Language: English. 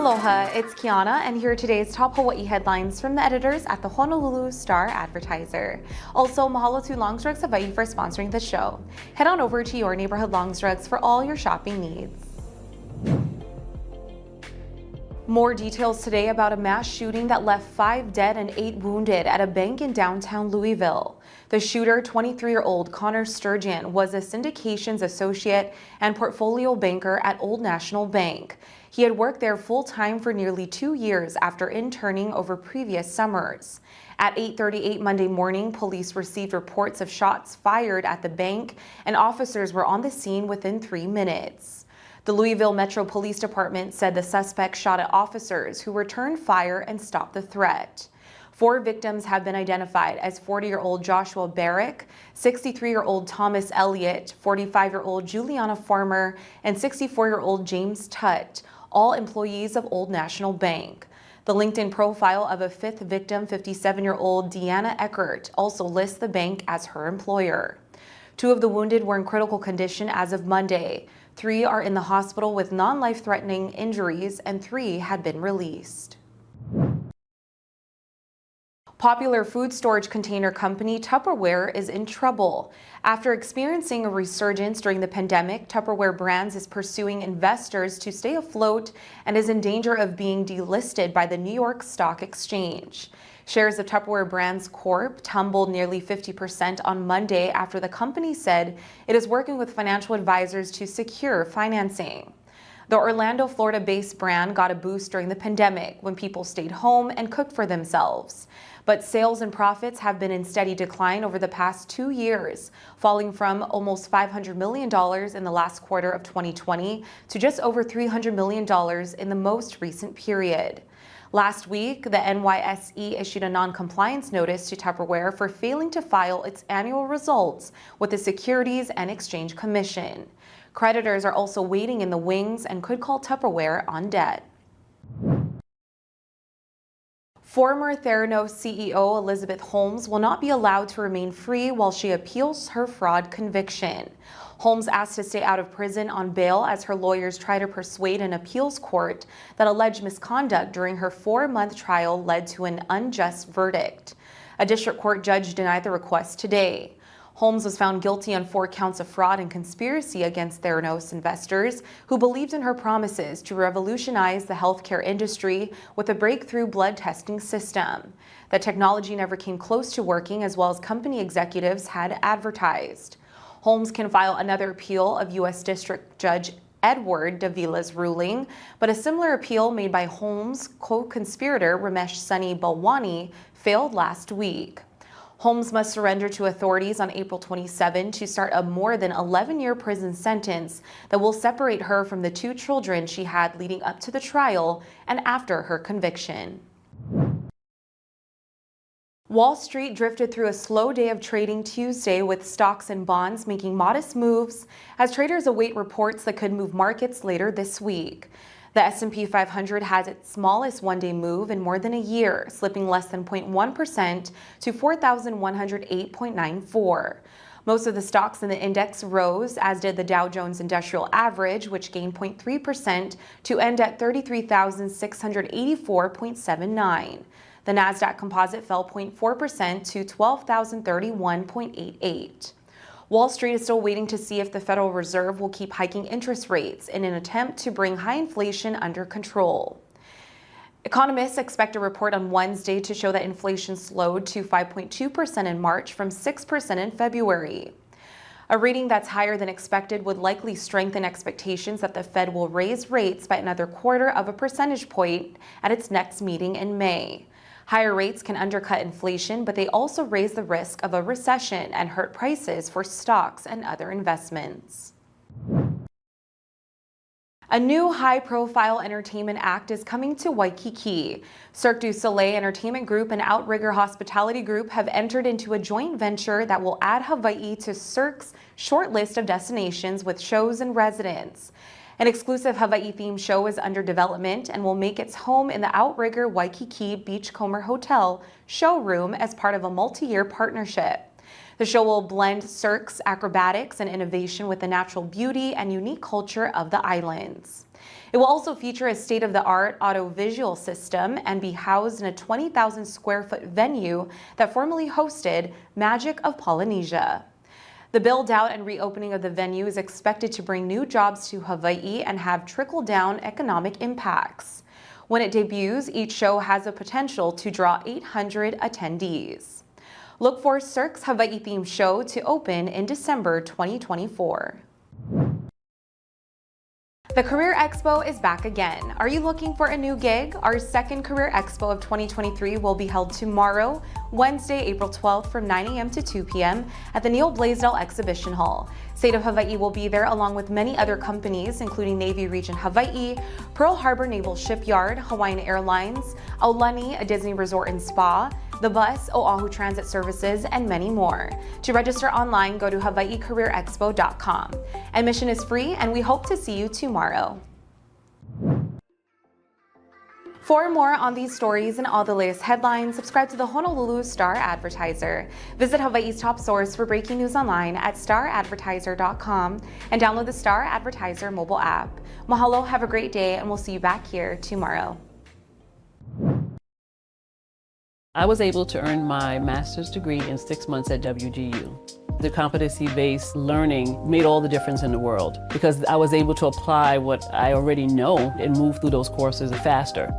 Aloha, it's Kiana, and here are today's top Hawaii headlines from the editors at the Honolulu Star-Advertiser. Also, mahalo to Longs Drugs Hawaii for sponsoring the show. Head on over to your neighborhood Longs Drugs for all your shopping needs. More details today about a mass shooting that left 5 dead and 8 wounded at a bank in downtown Louisville. The shooter, 23-year-old Connor Sturgeon, was a syndications associate and portfolio banker at Old National Bank. He had worked there full-time for nearly 2 years after interning over previous summers. At 8:38 Monday morning, police received reports of shots fired at the bank, and officers were on the scene within 3 minutes. The Louisville Metro Police Department said the suspect shot at officers who returned fire and stopped the threat. 4 victims have been identified as 40-year-old Joshua Barrick, 63-year-old Thomas Elliott, 45-year-old Juliana Farmer, and 64-year-old James Tutt, all employees of Old National Bank. The LinkedIn profile of a 5th victim, 57-year-old Deanna Eckert, also lists the bank as her employer. 2 of the wounded were in critical condition as of Monday. 3 are in the hospital with non-life-threatening injuries, and 3 had been released. Popular food storage container company Tupperware is in trouble. After experiencing a resurgence during the pandemic, Tupperware Brands is pursuing investors to stay afloat and is in danger of being delisted by the New York Stock Exchange. Shares of Tupperware Brands Corp. tumbled nearly 50% on Monday after the company said it is working with financial advisors to secure financing. The Orlando, Florida-based brand got a boost during the pandemic when people stayed home and cooked for themselves. But sales and profits have been in steady decline over the past 2 years, falling from almost $500 million in the last quarter of 2020 to just over $300 million in the most recent period. Last week, the NYSE issued a non-compliance notice to Tupperware for failing to file its annual results with the Securities and Exchange Commission. Creditors are also waiting in the wings and could call Tupperware on debt. Former Theranos CEO Elizabeth Holmes will not be allowed to remain free while she appeals her fraud conviction. Holmes asked to stay out of prison on bail as her lawyers try to persuade an appeals court that alleged misconduct during her 4-month trial led to an unjust verdict. A district court judge denied the request today. Holmes was found guilty on 4 counts of fraud and conspiracy against Theranos investors who believed in her promises to revolutionize the healthcare industry with a breakthrough blood testing system. The technology never came close to working, as well as company executives had advertised. Holmes can file another appeal of U.S. District Judge Edward Davila's ruling, but a similar appeal made by Holmes' co-conspirator Ramesh Sunny Balwani failed last week. Holmes must surrender to authorities on April 27 to start a more than 11-year prison sentence that will separate her from the 2 children she had leading up to the trial and after her conviction. Wall Street drifted through a slow day of trading Tuesday, with stocks and bonds making modest moves as traders await reports that could move markets later this week. The S&P 500 has its smallest one-day move in more than a year, slipping less than 0.1% to 4,108.94. Most of the stocks in the index rose, as did the Dow Jones Industrial Average, which gained 0.3% to end at 33,684.79. The Nasdaq Composite fell 0.4% to 12,031.88. Wall Street is still waiting to see if the Federal Reserve will keep hiking interest rates in an attempt to bring high inflation under control. Economists expect a report on Wednesday to show that inflation slowed to 5.2% in March from 6% in February. A reading that's higher than expected would likely strengthen expectations that the Fed will raise rates by another 1/4 percentage point at its next meeting in May. Higher rates can undercut inflation, but they also raise the risk of a recession and hurt prices for stocks and other investments. A new high-profile entertainment act is coming to Waikiki. Cirque du Soleil Entertainment Group and Outrigger Hospitality Group have entered into a joint venture that will add Hawaii to Cirque's short list of destinations with shows and residents. An exclusive Hawaii-themed show is under development and will make its home in the Outrigger Waikiki Beachcomber Hotel showroom as part of a multi-year partnership. The show will blend Cirque's acrobatics and innovation with the natural beauty and unique culture of the islands. It will also feature a state-of-the-art audiovisual system and be housed in a 20,000 square foot venue that formerly hosted Magic of Polynesia. The build-out and reopening of the venue is expected to bring new jobs to Hawaii and have trickle-down economic impacts. When it debuts, each show has the potential to draw 800 attendees. Look for Cirque's Hawaii-themed show to open in December 2024. The Career Expo is back again. Are you looking for a new gig? Our second Career Expo of 2023 will be held tomorrow, Wednesday, April 12th from 9 a.m. to 2 p.m. at the Neil Blaisdell Exhibition Hall. State of Hawaii will be there along with many other companies, including Navy Region Hawaii, Pearl Harbor Naval Shipyard, Hawaiian Airlines, Aulani, a Disney Resort and Spa, The Bus, Oahu Transit Services, and many more. To register online, go to hawaiicareerexpo.com. Admission is free, and we hope to see you tomorrow. For more on these stories and all the latest headlines, subscribe to the Honolulu Star-Advertiser. Visit Hawaii's top source for breaking news online at staradvertiser.com and download the Star-Advertiser mobile app. Mahalo, have a great day, and we'll see you back here tomorrow. I was able to earn my master's degree in 6 months at WGU. The competency-based learning made all the difference in the world because I was able to apply what I already know and move through those courses faster.